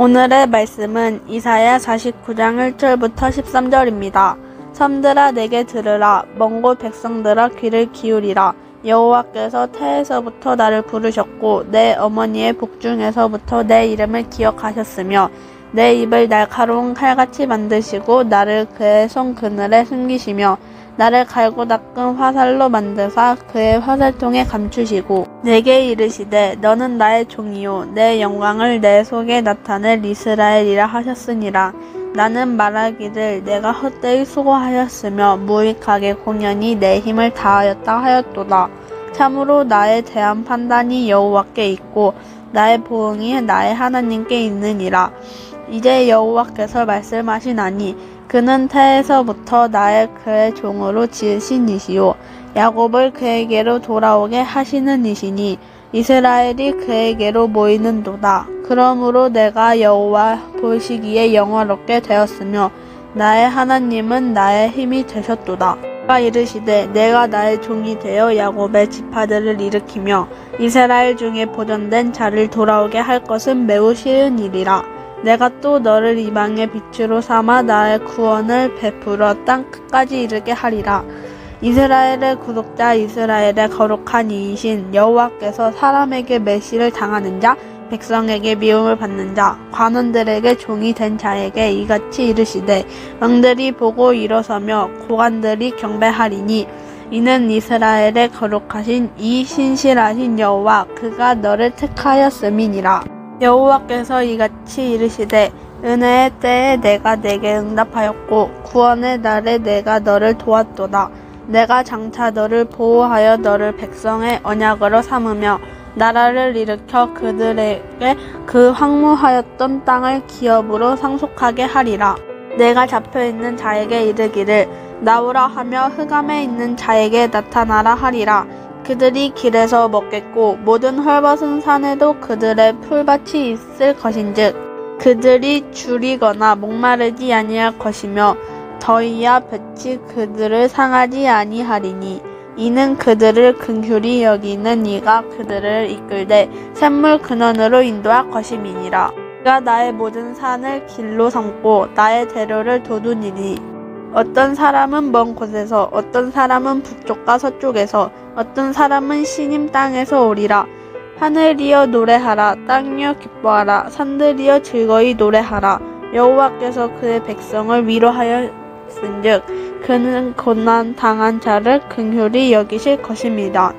오늘의 말씀은 이사야 49장 1절부터 13절입니다. 섬들아 내게 들으라. 먼 곳 백성들아 귀를 기울이라. 여호와께서 태에서부터 나를 부르셨고 내 어머니의 복중에서부터 내 이름을 기억하셨으며 내 입을 날카로운 칼같이 만드시고 나를 그의 손 그늘에 숨기시며 나를 갈고 닦은 화살로 만드사 그의 화살통에 감추시고 내게 이르시되 너는 나의 종이요 내 영광을 내 속에 나타낼 이스라엘이라 하셨으니라. 나는 말하기를 내가 헛되이 수고하였으며 무익하게 공연히 내 힘을 다하였다 하였도다. 참으로 나에 대한 판단이 여호와께 있고 나의 보응이 나의 하나님께 있느니라. 이제 여호와께서 말씀하시나니 그는 태에서부터 그의 종으로 지으신 이시요 야곱을 그에게로 돌아오게 하시는 이시니 이스라엘이 그에게로 모이는도다. 그러므로 내가 여호와 보시기에 영화롭게 되었으며 나의 하나님은 나의 힘이 되셨도다. 그가 이르시되 내가 나의 종이 되어 야곱의 지파들을 일으키며 이스라엘 중에 보존된 자를 돌아오게 할 것은 매우 쉬운 일이라. 내가 또 너를 이방의 빛으로 삼아 나의 구원을 베풀어 땅 끝까지 이르게 하리라. 이스라엘의 구속자 이스라엘의 거룩한 이이신 여호와께서 사람에게 멸시를 당하는 자 백성에게 미움을 받는 자 관원들에게 종이 된 자에게 이같이 이르시되 왕들이 보고 일어서며 고관들이 경배하리니 이는 이스라엘의 거룩하신 이 신실하신 여호와 그가 너를 택하였음이니라. 여호와께서 이같이 이르시되 은혜의 때에 내가 내게 응답하였고 구원의 날에 내가 너를 도왔도다. 내가 장차 너를 보호하여 너를 백성의 언약으로 삼으며 나라를 일으켜 그들에게 그 황무하였던 땅을 기업으로 상속하게 하리라. 내가 잡혀있는 자에게 이르기를 나오라 하며 흑암에 있는 자에게 나타나라 하리라. 그들이 길에서 먹겠고 모든 헐벗은 산에도 그들의 풀밭이 있을 것인즉 그들이 줄이거나 목마르지 아니할 것이며 더위야 볕이 그들을 상하지 아니하리니 이는 그들을 긍휼히 여기는 이가 그들을 이끌되 샘물 근원으로 인도할 것임이니라. 그가 나의 모든 산을 길로 삼고 나의 대로를 도두니니 어떤 사람은 먼 곳에서 어떤 사람은 북쪽과 서쪽에서 어떤 사람은 시님 땅에서 오리라. 하늘이여 노래하라. 땅이여 기뻐하라. 산들이여 즐거이 노래하라. 여호와께서 그의 백성을 위로하였은즉 그는 고난 당한 자를 긍휼히 여기실 것입니다.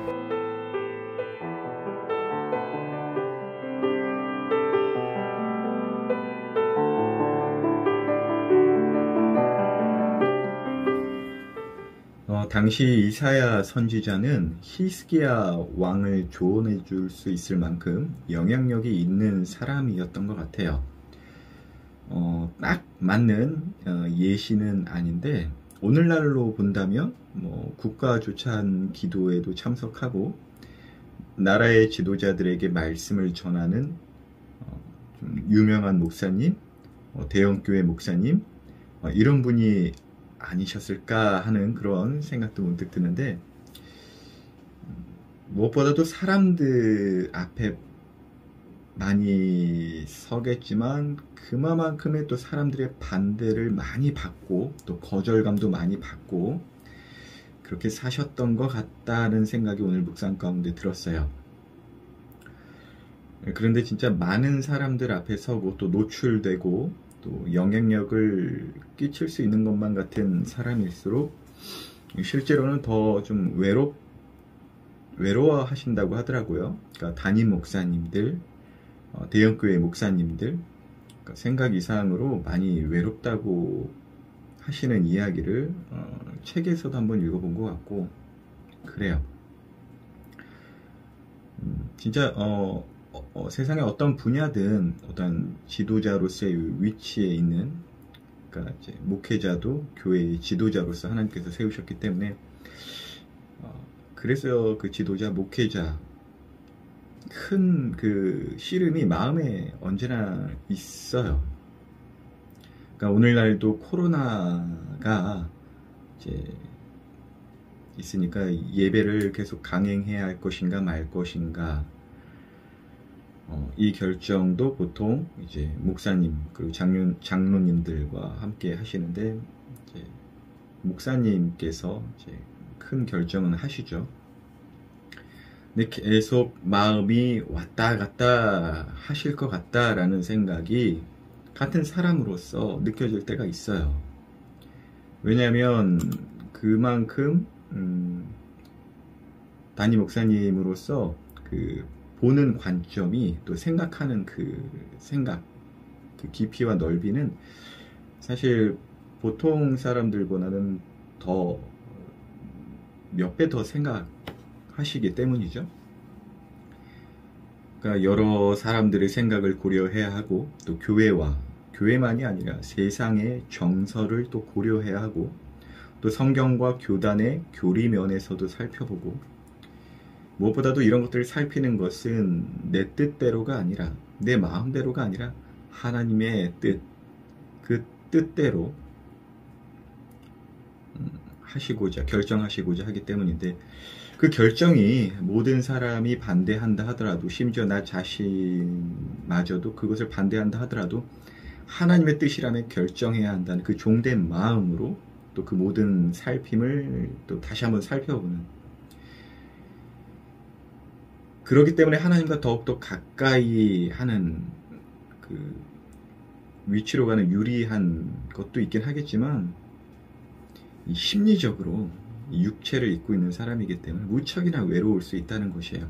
당시 이사야 선지자는 히스기야 왕을 조언해 줄 수 있을 만큼 영향력이 있는 사람이었던 것 같아요. 딱 맞는 예시는 아닌데 오늘날로 본다면 국가조찬 기도에도 참석하고 나라의 지도자들에게 말씀을 전하는 좀 유명한 목사님, 대형교회 목사님 이런 분이 아니셨을까 하는 그런 생각도 문득 드는데 무엇보다도 사람들 앞에 많이 서겠지만 그만큼의 또 사람들의 반대를 많이 받고 또 거절감도 많이 받고 그렇게 사셨던 것 같다는 생각이 오늘 묵상 가운데 들었어요. 그런데 진짜 많은 사람들 앞에 서고 또 노출되고 또 영향력을 끼칠 수 있는 것만 같은 사람일수록 실제로는 더 좀 외로워하신다고 하더라고요. 그러니까 담임 목사님들, 대형교회 목사님들 그러니까 생각 이상으로 많이 외롭다고 하시는 이야기를 책에서도 한번 읽어본 것 같고 그래요. 진짜 세상의 어떤 분야든 어떤 지도자로서의 위치에 있는 그러니까 이제 목회자도 교회의 지도자로서 하나님께서 세우셨기 때문에 그래서 그 지도자 목회자 큰 그 씨름이 마음에 언제나 있어요. 그러니까 오늘날도 코로나가 이제 있으니까 예배를 계속 강행해야 할 것인가 말 것인가 이 결정도 보통 이제 목사님 그리고 장로님들과 함께 하시는데, 이제 목사님께서 이제 큰 결정은 하시죠. 근데 계속 마음이 왔다 갔다 하실 것 같다라는 생각이 같은 사람으로서 느껴질 때가 있어요. 왜냐하면 그만큼 담임 목사님으로서 그 보는 관점이, 또 생각하는 그 생각, 그 깊이와 넓이는 사실 보통 사람들보다는 더 몇 배 더 생각하시기 때문이죠. 그러니까 여러 사람들의 생각을 고려해야 하고, 또 교회만이 아니라 세상의 정서를 또 고려해야 하고, 또 성경과 교단의 교리면에서도 살펴보고, 무엇보다도 이런 것들을 살피는 것은 내 뜻대로가 아니라, 내 마음대로가 아니라 하나님의 뜻, 그 뜻대로 하시고자, 결정하시고자 하기 때문인데, 그 결정이 모든 사람이 반대한다 하더라도, 심지어 나 자신마저도 그것을 반대한다 하더라도 하나님의 뜻이라면 결정해야 한다는 그 종된 마음으로 또 그 모든 살핌을 또 다시 한번 살펴보는, 그렇기 때문에 하나님과 더욱더 가까이 하는 그 위치로 가는 유리한 것도 있긴 하겠지만, 이 심리적으로 이 육체를 입고 있는 사람이기 때문에 무척이나 외로울 수 있다는 것이에요.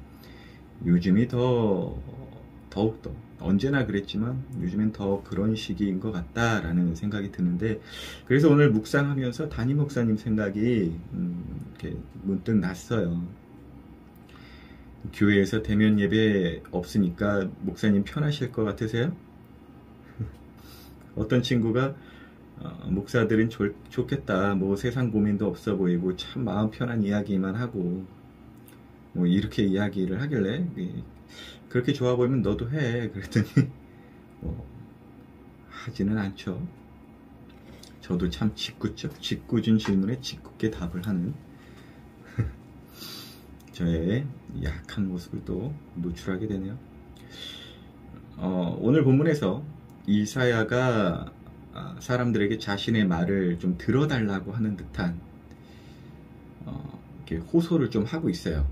요즘이 더욱더, 언제나 그랬지만 요즘엔 더 그런 시기인 것 같다라는 생각이 드는데, 그래서 오늘 묵상하면서 담임 목사님 생각이 이렇게 문득 났어요. 교회에서 대면 예배 없으니까 목사님 편하실 것 같으세요? 어떤 친구가 목사들은 좋겠다, 뭐 세상 고민도 없어 보이고 참 마음 편한 이야기만 하고 뭐 이렇게 이야기를 하길래, 그렇게 좋아 보이면 너도 해 그랬더니 하지는 않죠. 저도 참 짓궂죠. 짓궂은 질문에 짓궂게 답을 하는 저의 약한 모습을 또 노출하게 되네요. 오늘 본문에서 이사야가 사람들에게 자신의 말을 좀 들어달라고 하는 듯한 이렇게 호소를 좀 하고 있어요.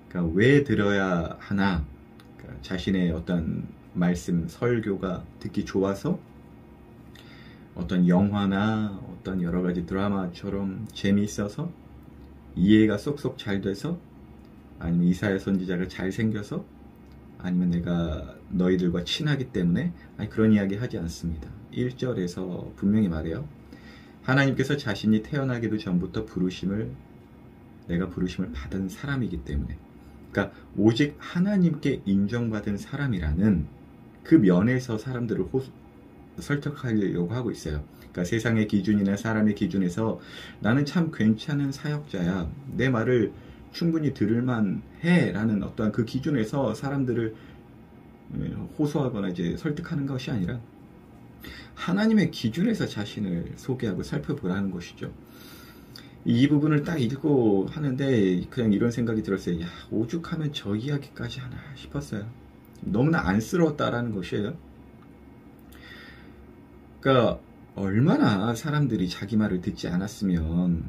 그러니까 왜 들어야 하나? 그러니까 자신의 어떤 말씀, 설교가 듣기 좋아서, 어떤 영화나 어떤 여러 가지 드라마처럼 재미있어서, 이해가 쏙쏙 잘 돼서, 아니면 이사야 선지자가 잘생겨서, 아니면 내가 너희들과 친하기 때문에, 아니 그런 이야기 하지 않습니다. 1절에서 분명히 말해요. 하나님께서 자신이 태어나기도 전부터 내가 부르심을 받은 사람이기 때문에, 그러니까 오직 하나님께 인정받은 사람이라는 그 면에서 사람들을 설득하려고 하고 있어요. 그러니까 세상의 기준이나 사람의 기준에서 나는 참 괜찮은 사역자야, 내 말을 충분히 들을만 해 라는 어떠한 그 기준에서 사람들을 호소하거나 이제 설득하는 것이 아니라, 하나님의 기준에서 자신을 소개하고 살펴보라는 것이죠. 이 부분을 딱 읽고 하는데 그냥 이런 생각이 들었어요. 야, 오죽하면 저 이야기까지 하나 싶었어요. 너무나 안쓰러웠다라는 것이에요. 그러니까 얼마나 사람들이 자기 말을 듣지 않았으면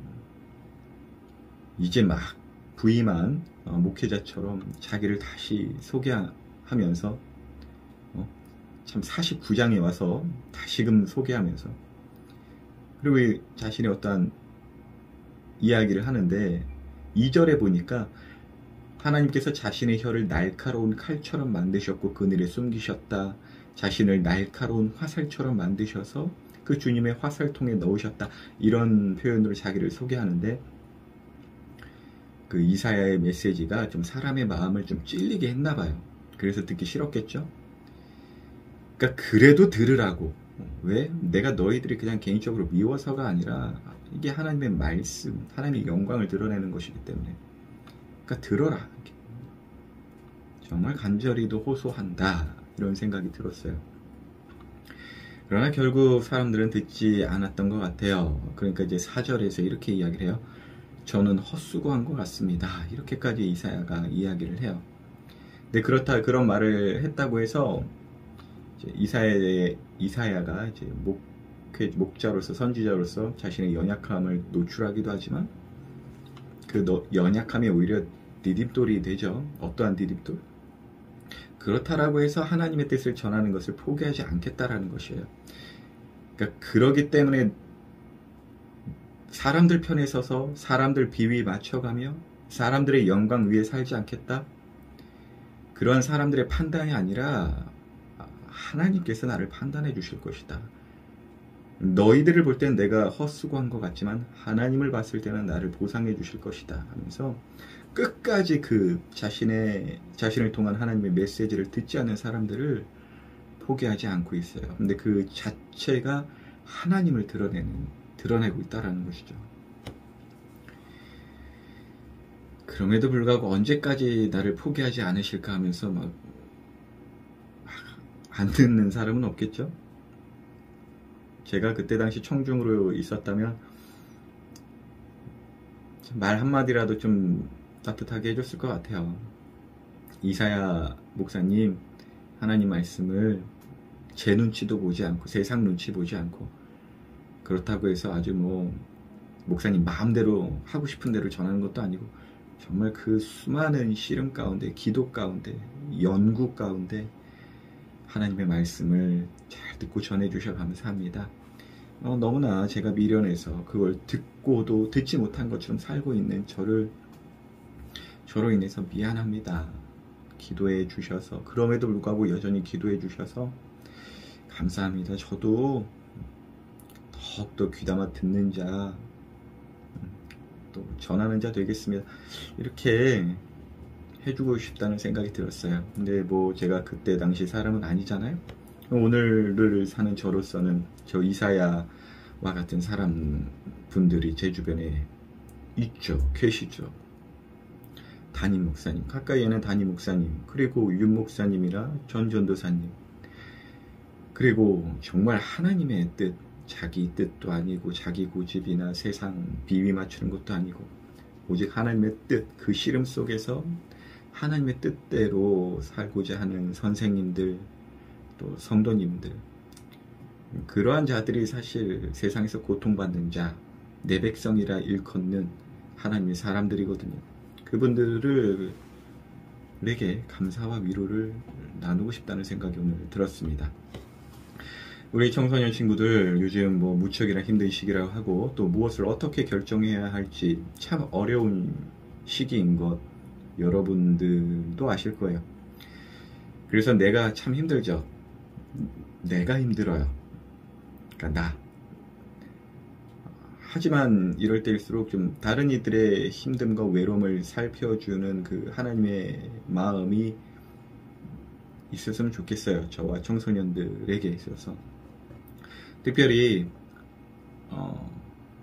이제 막 부임한 목회자처럼 자기를 다시 소개하면서 참 49장에 와서 다시금 소개하면서, 그리고 자신의 어떠한 이야기를 하는데 2절에 보니까 하나님께서 자신의 혀를 날카로운 칼처럼 만드셨고 그늘에 숨기셨다. 자신을 날카로운 화살처럼 만드셔서 그 주님의 화살통에 넣으셨다. 이런 표현으로 자기를 소개하는데, 그 이사야의 메시지가 좀 사람의 마음을 좀 찔리게 했나 봐요. 그래서 듣기 싫었겠죠. 그러니까 그래도 들으라고. 왜? 내가 너희들이 그냥 개인적으로 미워서가 아니라 이게 하나님의 말씀, 하나님의 영광을 드러내는 것이기 때문에, 그러니까 들어라. 정말 간절히도 호소한다, 이런 생각이 들었어요. 그러나 결국 사람들은 듣지 않았던 것 같아요. 그러니까 이제 4절에서 이렇게 이야기를 해요. 저는 헛수고한 것 같습니다. 이렇게까지 이사야가 이야기를 해요. 근데 그런 말을 했다고 해서 이제 이사야가 이제 목자로서 선지자로서 자신의 연약함을 노출하기도 하지만 그 연약함이 오히려 디딤돌이 되죠. 어떠한 디딤돌? 그렇다라고 해서 하나님의 뜻을 전하는 것을 포기하지 않겠다라는 것이에요. 그러니까 그러기 때문에 사람들 편에 서서 사람들 비위 맞춰가며 사람들의 영광 위에 살지 않겠다. 그러한 사람들의 판단이 아니라 하나님께서 나를 판단해 주실 것이다. 너희들을 볼 땐 내가 헛수고한 것 같지만 하나님을 봤을 때는 나를 보상해 주실 것이다 하면서 끝까지 그 자신을 통한 하나님의 메시지를 듣지 않는 사람들을 포기하지 않고 있어요. 근데 그 자체가 하나님을 드러내고 있다라는 것이죠. 그럼에도 불구하고 언제까지 나를 포기하지 않으실까 하면서 막 안 듣는 사람은 없겠죠? 제가 그때 당시 청중으로 있었다면 말 한마디라도 좀 따뜻하게 해줬을 것 같아요. 이사야 목사님, 하나님 말씀을 제 눈치도 보지 않고 세상 눈치 보지 않고 그렇다고 해서 아주 목사님 마음대로 하고 싶은 대로 전하는 것도 아니고 정말 그 수많은 시름 가운데, 기도 가운데, 연구 가운데 하나님의 말씀을 잘 듣고 전해주셔 감사합니다. 너무나 제가 미련해서 그걸 듣고도 듣지 못한 것처럼 살고 있는 저로 인해서 미안합니다. 기도해 주셔서, 그럼에도 불구하고 여전히 기도해 주셔서 감사합니다. 저도 더욱더 귀담아 듣는 자, 또 전하는 자 되겠습니다. 이렇게 해주고 싶다는 생각이 들었어요. 근데 제가 그때 당시 사람은 아니잖아요. 오늘을 사는 저로서는 저 이사야와 같은 분들이 제 주변에 계시죠. 담임 목사님, 가까이에는 담임 목사님, 그리고 윤 목사님이나 전 전도사님, 그리고 정말 하나님의 뜻, 자기 뜻도 아니고 자기 고집이나 세상 비위 맞추는 것도 아니고 오직 하나님의 뜻, 그 씨름 속에서 하나님의 뜻대로 살고자 하는 선생님들, 또 성도님들, 그러한 자들이 사실 세상에서 고통받는 자, 내 백성이라 일컫는 하나님의 사람들이거든요. 그분들에게 감사와 위로를 나누고 싶다는 생각이 오늘 들었습니다. 우리 청소년 친구들 요즘 무척이나 힘든 시기라고 하고 또 무엇을 어떻게 결정해야 할지 참 어려운 시기인 것 여러분들도 아실 거예요. 그래서 내가 참 힘들죠. 내가 힘들어요. 그러니까 나. 하지만 이럴 때일수록 좀 다른 이들의 힘듦과 외로움을 살펴주는 그 하나님의 마음이 있었으면 좋겠어요. 저와 청소년들에게 있어서. 특별히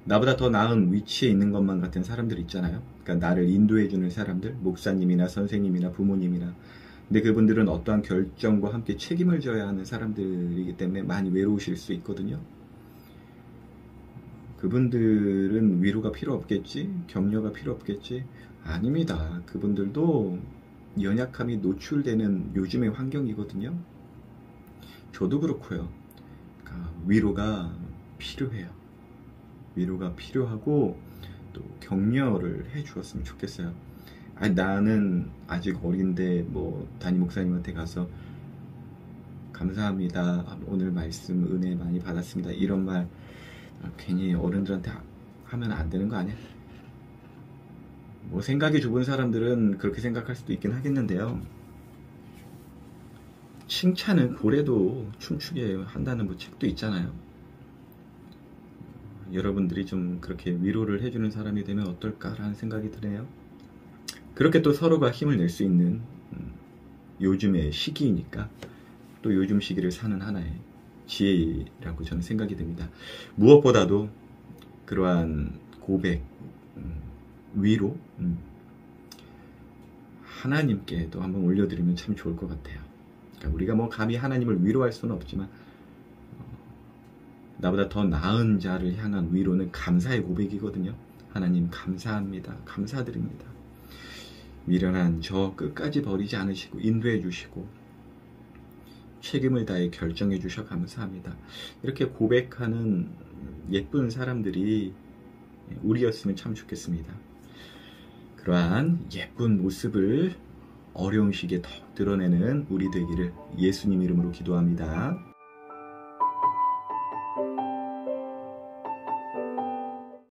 나보다 더 나은 위치에 있는 것만 같은 사람들 있잖아요. 그러니까 나를 인도해주는 사람들, 목사님이나 선생님이나 부모님이나. 근데 그분들은 어떠한 결정과 함께 책임을 져야 하는 사람들이기 때문에 많이 외로우실 수 있거든요. 그분들은 위로가 필요 없겠지? 격려가 필요 없겠지? 아닙니다. 그분들도 연약함이 노출되는 요즘의 환경이거든요. 저도 그렇고요. 그러니까 위로가 필요해요. 위로가 필요하고 또 격려를 해 주었으면 좋겠어요. 나는 아직 어린데 담임 목사님한테 가서 감사합니다. 오늘 말씀 은혜 많이 받았습니다. 이런 말 괜히 어른들한테 하면 안 되는 거 아니야? 생각이 좁은 사람들은 그렇게 생각할 수도 있긴 하겠는데요. 칭찬은 고래도 춤추게 한다는 책도 있잖아요. 여러분들이 좀 그렇게 위로를 해주는 사람이 되면 어떨까라는 생각이 드네요. 그렇게 또 서로가 힘을 낼 수 있는 요즘의 시기이니까 또 요즘 시기를 사는 하나의 지혜라고 저는 생각이 됩니다. 무엇보다도 그러한 고백, 위로 하나님께 또 한번 올려드리면 참 좋을 것 같아요. 그러니까 우리가 감히 하나님을 위로할 수는 없지만 나보다 더 나은 자를 향한 위로는 감사의 고백이거든요. 하나님 감사합니다. 감사드립니다. 미련한 저 끝까지 버리지 않으시고 인도해 주시고 책임을 다해 결정해 주셔 감사합니다. 이렇게 고백하는 예쁜 사람들이 우리였으면 참 좋겠습니다. 그러한 예쁜 모습을 어려운 시기에 더 드러내는 우리 되기를 예수님 이름으로 기도합니다.